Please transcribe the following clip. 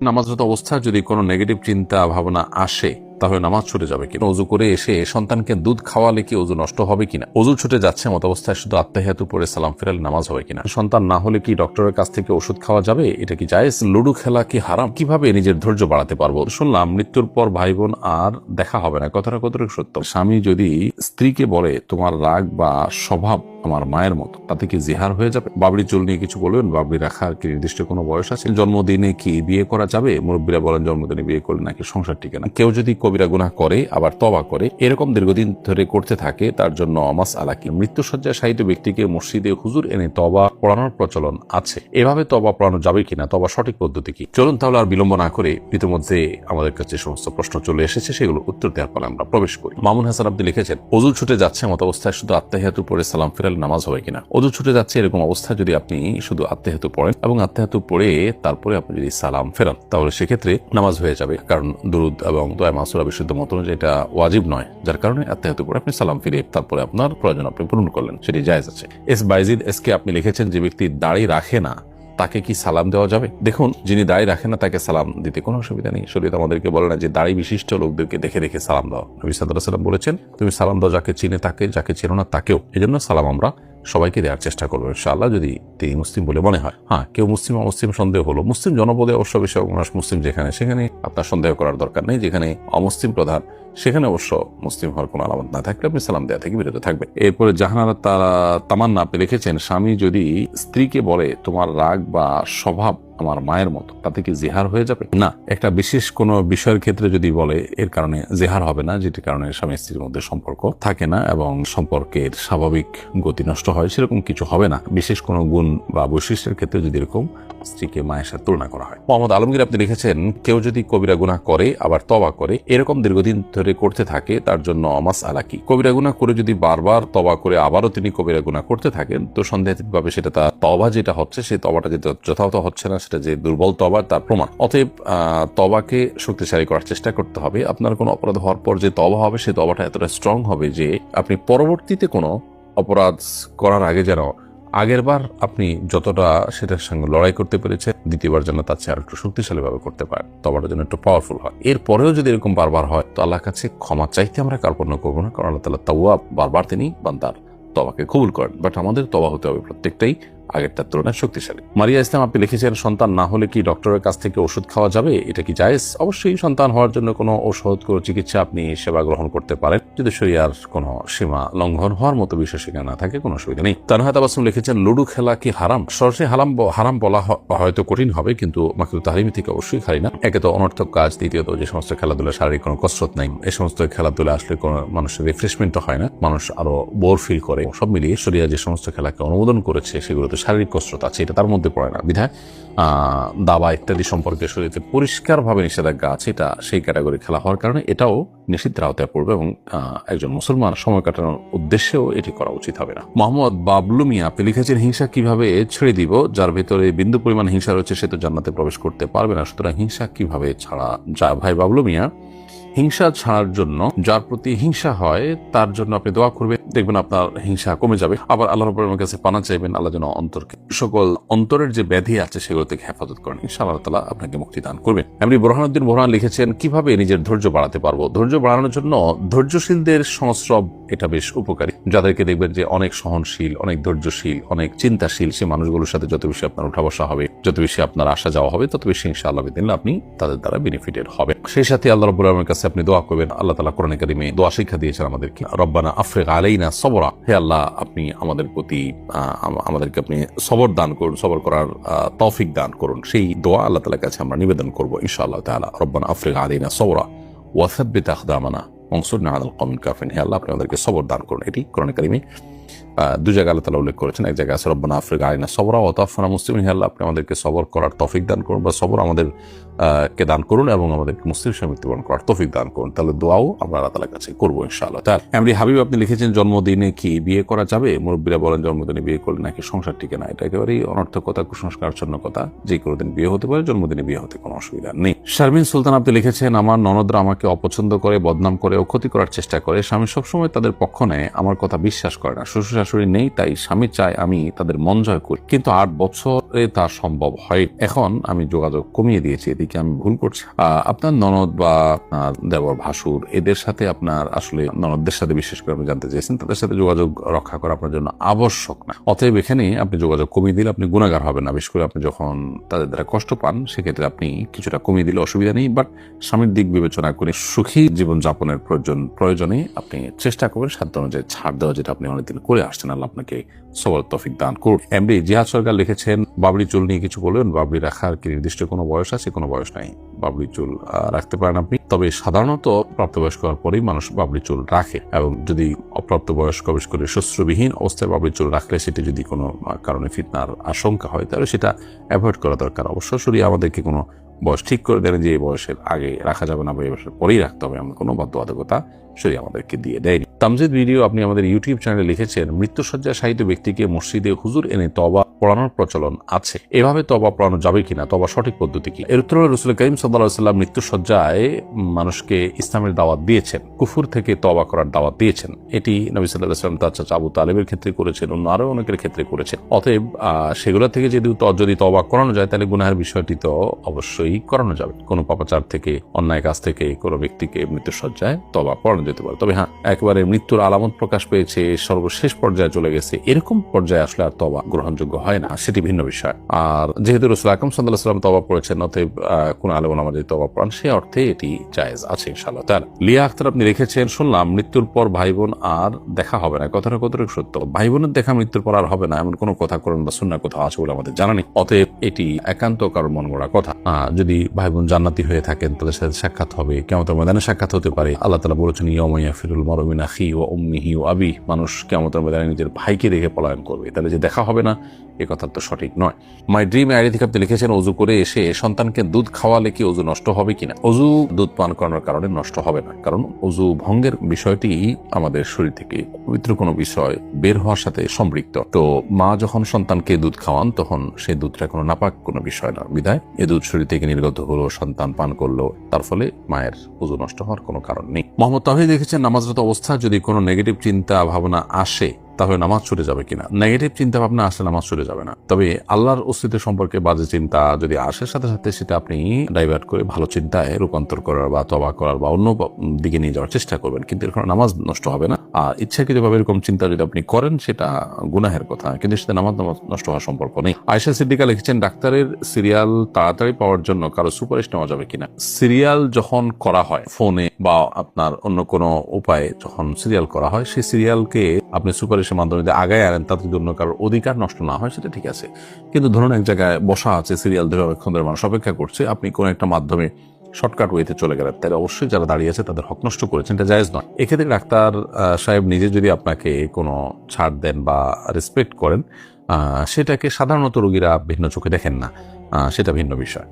নামাজরত অবস্থায় যদি কোনো নেগেটিভ চিন্তা ভাবনা আসে তাহলে নামাজ ছুটে যাবে কিনা? ওযু করে এসে সন্তানকে দুধ খাওয়ালে কি ওযু নষ্ট হবে কিনা? ওযু ছুটে যাচ্ছে মত অবস্থায় শুধু আত্তাহিয়াতু পড়ে সালাম ফেরালে নামাজ হবে কিনা? সন্তান না হলে কি ডক্টরের কাছ থেকে ওষুধ খাওয়া যাবে? এটা কি জায়েজ? লুডো খেলা কি হারাম? কিভাবে নিজের ধৈর্য বাড়াতে পারবো? শুনলাম মৃত্যুর পর ভাই বোন আর দেখা হবে না, কথাটা কতটুকু সত্য? স্বামী যদি স্ত্রীকে বলে তোমার রাগ বা স্বভাব আমার মায়ের মতো, তাতে কি জিহার হয়ে যাবে? বাবরি চুল নিয়ে কিছু বলবেন? বাবরি রাখার কি নির্দিষ্ট কোনো বয়স আছে? জন্মদিনে কি বিয়ে করা যাবে? মুরব্বীরা বলেন জন্মদিনে বিয়ে করলে নাকি সংসার টিকে না। কেউ যদি কবিরা গুনাহ করে আবার তওবা করে, এরকম দীর্ঘদিন ধরে করতে থাকে, তার জন্য মাসআলা কি? মৃত্যুসজ্জায় শায়িত ব্যক্তিকে মসজিদে হুজুর এনে তওবা পড়ানোর প্রচলন আছে, এভাবে তওবা পড়ানো যাবে কিনা? তওবা সঠিক পদ্ধতি কি? চলুন তাহলে আর বিলম্ব না করে ইতিমধ্যে আমাদের কাছে সমস্ত প্রশ্ন চলে এসেছে, সেগুলো উত্তর দেওয়ার পর আমরা প্রবেশ করি। মামুন হাসান আপনি লিখেছেন, ওযু ছুটে যাচ্ছে মত অবস্থায় শুধু আত্তাহিয়াতু পড়ে সালাম ফেরালে নামাজ হবে কিনা? ওযু ছুটে যাচ্ছে এরকম অবস্থায় যদি আপনি শুধু আত্তাহিয়াতু পড়েন এবং আত্তাহিয়াতু পড়ে তারপরে আপনি যদি সালাম ফেরান, তাহলে সেক্ষেত্রে নামাজ হয়ে যাবে। কারণ দুরুদ এবং দোয়া মাসুরা বিশুদ্ধ মত অনুযায়ী এটা ওয়াজিব নয়, যার কারণে আত্তাহিয়াতু পড়ে আপনি সালাম ফিরে তারপরে আপনার প্রয়োজন আপনি পূরণ করলেন, সেটি জায়েজ আছে। এস বাইজিদ এসকে আপনি লিখেছেন, যে ব্যক্তি দাড়ি রাখে না তাকে কি সালাম দেওয়া যাবে? দেখুন, যিনি দাড়ি রাখেন না তাকে সালাম দিতে কোনো অসুবিধা নেই। শরীয়ত আমাদেরকে বলে না যে দাড়ি বিশিষ্ট লোকদেরকে দেখে দেখে সালাম দাও। নবী সাল্লাল্লাহু আলাইহি ওয়াসাল্লাম বলেছেন, তুমি সালাম দাও যাকে চিনে তাকে, যাকে চেনো না তাকেও। এজন্য সালাম আমরা সবাইকে দেওয়ার চেষ্টা করবো ইনশাআল্লাহ, যদি তিনি মুসলিম বলে মনে হয়। হ্যাঁ, কেউ মুসলিম অমুসলিম সন্দেহ হলো, মুসলিম জনপদে অবশ্য বেশি মানুষ মুসলিম যেখানে, সেখানে আপনার সন্দেহ করার দরকার নেই। যেখানে অমুসলিম প্রধান সেখানে অবশ্য মুসলিম হওয়ার কোনো আলামত না থাকলে আপনি সালাম দেওয়া থেকে বিরত থাকবে। এরপরে জাহানারা তামান্না আপনি লিখেছেন, স্বামী যদি স্ত্রীকে বলে তোমার রাগ বা স্বভাব আমার মায়ের মতো, তাতে কি জিহার হয়ে যাবে? না, একটা বিশেষ কোনো বিষয়ের ক্ষেত্রে যদি বলে এর কারণে জিহার হবে না, যেটির কারণে স্বামী স্ত্রীর মধ্যে সম্পর্ক থাকে না এবং সম্পর্কের স্বাভাবিক গতি নষ্ট হয়, সেরকম কিছু হবে না। বিশেষ কোনো গুণ বা বৈশিষ্ট্যের ক্ষেত্রে যদি এরকম স্ত্রীকে মায়ের সাথে তুলনা করা হয়। মোহাম্মদ আলমগীর আপনি লিখেছেন, কেউ যদি কবিরা গুনাহ করে আবার তওবা করে, এরকম দীর্ঘদিন ধরে করতে থাকে, তার জন্য মাসআলা কি? কবিরা গুনাহ করে যদি বারবার তওবা করে আবারও তিনি কবিরা গুনাহ করতে থাকেন, তো সন্দেহাতীতভাবে সেটা তার তওবা যেটা হচ্ছে, সেই তওবাটা যেটা যথাযথ হচ্ছে না, সেটা যে দুর্বল তওবা তার প্রমাণ। অতএব তওবাকে শক্তিশালী করার চেষ্টা করতে হবে। আপনার কোনো অপরাধ হওয়ার পর যে তওবা হবে, সেই তওবাটা এতটা স্ট্রং হবে যে আপনি পরবর্তীতে কোনো অপরাধ করার আগে যেন আগের বার আপনি যতটা সেটার সঙ্গে লড়াই করতে পেরেছেন, দ্বিতীয়বার যেন তার চেয়ে আর একটু শক্তিশালী ভাবে করতে পারেন, তওবাটা যেন একটু পাওয়ারফুল হয়। এরপরেও যদি এরকম বারবার হয়, তো আল্লাহর কাছে ক্ষমা চাইতে আমরা কার্পণ্য করবো না, কারণ আল্লাহ তাআলা তাওয়াব, বারবার তিনি বান্দার তওবাকে কবুল করেন। বাট আমাদের তওবা হতে হবে প্রত্যেকটাই আগেরটার তুলনায় শক্তিশালী। মারিয়া ইসলাম আপনি লিখেছেন, সন্তান না হলে কি ডক্টরের কাছ থেকে ওষুধ খাওয়া যাবে? এটা কি জায়েজ? অবশ্যই সন্তান হওয়ার জন্য কোনো ঔষধ, কোনো চিকিৎসা আপনি সেবা গ্রহণ করতে পারেন, যদি শরীয়র কোনো সীমা লঙ্ঘন হওয়ার মতো বিষয় সেখানে না থাকে, কোনো অসুবিধা নেই। তানহা তাবাসসুম লিখেছেন, লুডো খেলা কি হারাম? সরাসরি হারাম বলা হয়তো কঠিন হবে, কিন্তু মাকরুহ তাহরিমি থেকে অবশ্যই খারি না। একে তো অনর্থক কাজ, দ্বিতীয়ত যে সমস্ত খেলাধুলা শারীরিক কোনো কসরত নাই, এই সমস্ত খেলাধুলা আসলে কোনো মানুষের রিফ্রেশমেন্ট হয় না, মানুষ আরো বোর ফিল করে। সব মিলিয়ে শরীয়ত যে সমস্ত খেলাকে অনুমোদন করেছে সেগুলোতে শারীরিক কসরত আছে, এটা তার মধ্যে পড়ে না। বিধায় দাবা ইত্যাদি সম্পর্কে শরীয়তে পরিষ্কারভাবে নিষেধাজ্ঞা আছে, এটা সেই ক্যাটাগরি খেলা হওয়ার কারণে এটাও নিষিদ্ধের আওতায় পড়বে এবং একজন মুসলমান সময় কাটানোর উদ্দেশ্যেও এটি করা উচিত হবে না। মোহাম্মদ বাবলু মিয়া আপনি লিখেছেন, হিংসা কিভাবে ছেড়ে দিব? যার ভেতরে বিন্দু পরিমাণ হিংসা রয়েছে সে তো জান্নাতে প্রবেশ করতে পারবে না, সুতরাং হিংসা কিভাবে ছাড়া যায়? ভাই বাবলু মিয়া, হিংসা ছাড়ার জন্য যার প্রতি হিংসা হয় তার জন্য আপনি দোয়া করবেন, দেখবেন আপনার হিংসা কমে যাবে। আবার আল্লাহ রাব্বুল কাছে পানা চাইবেন, আল্লাহ যেন অন্তরকে, সকল অন্তরের যে ব্যাধি আছে সেগুলো থেকে হেফাজত করেন, ইনশাআল্লাহ তাআলা আপনাকে মুক্তি দান করবেন। এমনি বুরহানুদ্দিন বোরহান লিখেছেন, কিভাবে নিজের ধৈর্য বাড়াতে পারবো? ধৈর্য বাড়ানোর জন্য ধৈর্যশীলদের সংস্রব এটা বেশ উপকারী। যাদেরকে দেখবেন যে অনেক সহনশীল, অনেক ধৈর্যশীল, অনেক চিন্তাশীল, সে মানুষগুলোর সাথে যত বেশি আপনার উঠা বসা হবে, যত বেশি আপনার আসা যাওয়া হবে, তত বেশি ইনশাআল্লাহ বিদিনিল্লাহ আপনি তাদের দ্বারা বেনিফিটেড হবেন। সেই সাথে আল্লাহ রাব্বুল আলামিনের কাছে আপনি দোয়া করবেন। আল্লাহ তাআলা কোরআনে কারিমে দোয়া শিক্ষা দিয়েছেন আমাদেরকে, রব্বানা আফরিগ আলাইনা সবরা, হে আল্লাহ আপনি আমাদের প্রতি আমাদেরকে আপনি সবর দান করুন, সবর করার তৌফিক দান করুন। সেই দোয়া আল্লাহ তাআলার কাছে আমরা নিবেদন করব ইনশাআল্লাহ তাআলা। রব্বানা আফরিগ আলাইনা সবরা ওয়া সাব্বিত আকদামানা ওয়ানসুরনা আলাল কওমিল কাফিরিন, হে আল্লাহ আপনি আমাদেরকে সবর দান করুন। এটি কোরআনে কারিমে দু জায়গায় আল্লাহ তাআলা উল্লেখ করেছেন। এক জায়গায় আছে রব্বানা আফরিগ আলাইনা সবরা ওয়া তাওফানা মুসলিমিন, হে আল্লাহ আপনি আমাদেরকে সবর করার তৌফিক দান করুন, বা সবর আমাদের কে দান করুন এবং আমাদেরকে মুসলিম হিসেবে মৃত্যুবরণ করার তৌফিক দান করুন। তাহলে দোয়াও আমরা আল্লাহ তাআলার কাছে করবো ইনশাআল্লাহ তাআলা। এমনি হাবিব আপনি লিখেছেন, জন্মদিনে কি বিয়ে করা যাবে? মুরব্বীরা বলেন জন্মদিনে বিয়ে করলে নাকি সংসার টিকে না, এটা একেবারেই অনর্থকতা, কুসংস্কারাচ্ছন্নতা। যে কোনো দিন বিয়ে হতে পারে, জন্মদিনে বিয়ে হতে কোনো অসুবিধা নেই। শারমিন সুলতান আপনি লিখেছেন, আমার ননদরা আমাকে অপছন্দ করে, বদনাম করে ও ক্ষতি করার চেষ্টা করে। স্বামী সবসময় তাদের পক্ষ নেয়, আমার কথা বিশ্বাস করে না। শ্বশুর শাশুড়ি নেই, তাই স্বামী চায় আমি তাদের মন জয় করি, কিন্তু 8 বছরে তা সম্ভব হয়। এখন আমি যোগাযোগ কমিয়ে দিয়েছি, এদিকে আমি ভুল করছি। আপনার ননদ বা দেবর ভাসুর এদের সাথে আপনার আসলে ননদদের সাথে বিশেষ করে আপনি জানতে চেয়েছেন, তাদের সাথে যোগাযোগ রক্ষা করা আপনার জন্য আবশ্যক না। অতএব এখানে আপনি যোগাযোগ কমিয়ে দিলে আপনি গুণাগার হবেন না। বিশেষ করে আপনি যখন তাদের দ্বারা কষ্ট পান সেক্ষেত্রে আপনি কিছুটা কমিয়ে দিলে অসুবিধা নেই, বাট স্বামীর দিক বিবেচনা করে সুখী জীবন যাপনের প্রয়োজনে আপনি চেষ্টা করবেন সাধ্য অনুযায়ী ছাড় দেওয়া, যেটা আপনি অনেকদিন করে আসছেন। আল্লাহ আপনাকে সবল তৌফিক দান করুন। এমডি জিহাদ সরকার লিখেছেন, বাবরি চুল নিয়ে কিছু বলবেন? বাবরি রাখার কি নির্দিষ্ট কোনো বয়স আছে? কোনো বয়স নাই। বাবরি চুল রাখতে পারেন আপনি, তবে সাধারণত প্রাপ্তবয়স্ক হওয়ার পরেই মানুষ বাবরি চুল রাখে, এবং যদি অপ্রাপ্ত বয়স্ক বিশেষ করে শস্ত্রবিহীন অবস্থায় বাবরি চুল রাখলে সেটি যদি কোনো কারণে ফিতনার আশঙ্কা হয় তাহলে সেটা অ্যাভয়েড করা দরকার। অবশ্য শরীয়ত আমাদেরকে কোনো বয়স ঠিক করে দেন যে এই বয়সের আগে রাখা যাবে না বা এই বয়সের পরেই রাখতে হবে, এমন কোনো বাধ্যবাধকতা শরীয়ত আমাদেরকে দিয়ে দেয়নি। তামজিদ ভিডিও আপনি আমাদের ইউটিউব চ্যানেলে লিখেছেন, মৃত্যুসজ্জায় শায়িত ব্যক্তিকে মসজিদে হুজুর এনে তওবা পড়ানোর প্রচলন আছে, এভাবে তওবা পড়ানো যাবে কিনা? তওবা সঠিক পদ্ধতি কি? এর উত্তরে রাসূল করিম সাল্লাল্লাহু আলাইহি ওয়াসাল্লাম মৃত্যুসজ্জায় মানুষকে ইসলামের দাওয়াত দিয়েছেন, কুফর থেকে তওবা করার দাওয়াত দিয়েছেন। এটি নবী সাল্লাল্লাহু আলাইহি ওয়াসাল্লাম তার চাচা আবু তালেবের ক্ষেত্রে করেছেন, অন্য আরো অনেকের ক্ষেত্রে করেছেন। অতএব সেগুলো থেকে যদি তওবা করানো যায় তাহলে গুনাহের বিষয়টি তো অবশ্যই করানো যাবে। কোনো পাপাচার থেকে, অন্যায় কাজ থেকে কোনো ব্যক্তিকে মৃত্যুসজ্জায় তওবা পড়ানো যেতে পারে। তবে হ্যাঁ, একেবারে মৃত্যুর আলামত প্রকাশ পেয়েছে, সর্বশেষ পর্যায়ে চলে গেছে, এরকম পর্যায়ে আসলে আর তওবা গ্রহণযোগ্য হয় না, সেটি ভিন্ন বিষয়। আর যেহেতু রাসূল আকরাম সাল্লাল্লাহু আলাইহি ওয়াসাল্লাম তওবা পড়েছেন, অতএব কোন আলেম ওলামা যদি তওবা পড়ান সে অর্থে এটি জায়েজ আছে ইনশাআল্লাহ তাআলা। লিয়া আক্তার আপনি লিখেছেন, শুনলাম মৃত্যুর পর ভাই বোন আর দেখা হবে না, কথাটা কতটুকু সত্য? ভাই বোনের দেখা মৃত্যুর পর আর হবে না এমন কোনো কথা কোরআন বা সুন্নাহ কোথাও আছে বলে আমাদের জানা নেই। অতএব এটি একান্ত কারোর মন গড়া কথা। যদি ভাই বোন জান্নাতি হয়ে থাকেন তাদের সাথে সাক্ষাৎ হবে, কিয়ামতের ময়দানে সাক্ষাৎ হতে পারে। আল্লাহ তাআলা বলেছেন, ইয়াউমা ইয়াফিরুল মারউ মিন আখিহি ওয়া উম্মিহি ওয়া আবিহি, মানুষ কিয়ামতের ময়দানে নিজের ভাইকে রেখে পলায়ন করবে। তাহলে যে দেখা হবে না এ কথা তো সঠিক নয়। মাই ড্রিম আইডি থেকে আপনি লিখেছেন, অজু করে এসে সন্তানকে দুধ খাওয়ালে কি অজু নষ্ট হবে কিনা? অজু দুধ পান করানোর কারণে নষ্ট হবে না, কারণ অজু ভঙ্গের বিষয়টি আমাদের শরীর থেকে পবিত্র কোনো বিষয় বের হওয়ার সাথে সম্পৃক্ত। তো মা যখন সন্তানকে দুধ খাওয়ান তখন সেই দুধটা কোনো নাপাক কোনো বিষয় না, বিধায় এ দুধ শরীর থেকে নির্গত হলো, সন্তান পান করলো, তার ফলে মায়ের অজু নষ্ট হওয়ার কোনো কারণ নেই। মোহাম্মদ তাওহীদ লিখেছেন, নামাজরত অবস্থা যদি কোনো নেগেটিভ চিন্তা ভাবনা আসে তাহলে নামাজ ছুটে যাবে কিনা? নেগেটিভ চিন্তা ভাবনা আসলে নামাজ ছুটে যাবে না, তবে আল্লাহর অস্তিত্ব সম্পর্কে বাজে চিন্তা যদি আসে সাথে সাথে সেটা আপনি ডাইভার্ট করে ভালো চিন্তায় রূপান্তর করার বা তওবা করার বা অন্য দিকে নিয়ে যাওয়ার চেষ্টা করবেন, কিন্তু এর কোনো নামাজ নষ্ট হবে না। আর ইচ্ছাকৃতভাবে এরকম চিন্তা যদি আপনি করেন সেটা গুনাহের কথা, কিন্তু সেটা নামাজ নষ্ট হওয়ার সম্পর্ক নেই। আয়েশা সিদ্দিকা লিখেছেন, ডাক্তারের সিরিয়াল তাড়াতাড়ি পাওয়ার জন্য কারো সুপারিশ নেওয়া যাবে কিনা? সিরিয়াল যখন করা হয় ফোনে বা আপনার অন্য কোনো উপায়ে যখন সিরিয়াল করা হয়, সেই সিরিয়ালকে আপনি সুপারিশের মাধ্যমে যদি আগায় আনেন তাতে যদি অন্য কারোর অধিকার নষ্ট না হয় সেটা ঠিক আছে। কিন্তু ধরুন এক জায়গায় বসা আছে, সিরিয়াল ধরে অনেকক্ষণ ধরে মানুষ অপেক্ষা করছে, আপনি কোনো একটা মাধ্যমে শর্টকাট ওয়েতে চলে গেলেন, তাহলে অবশ্যই যারা দাঁড়িয়ে আছে তাদের হক নষ্ট করেছেন, এটা জায়েজ নয়। এক্ষেত্রে ডাক্তার সাহেব নিজে যদি আপনাকে কোনো ছাড় দেন বা রেসপেক্ট করেন, সেটাকে সাধারণত রোগীরা ভিন্ন চোখে দেখেন না, সেটা ভিন্ন বিষয়।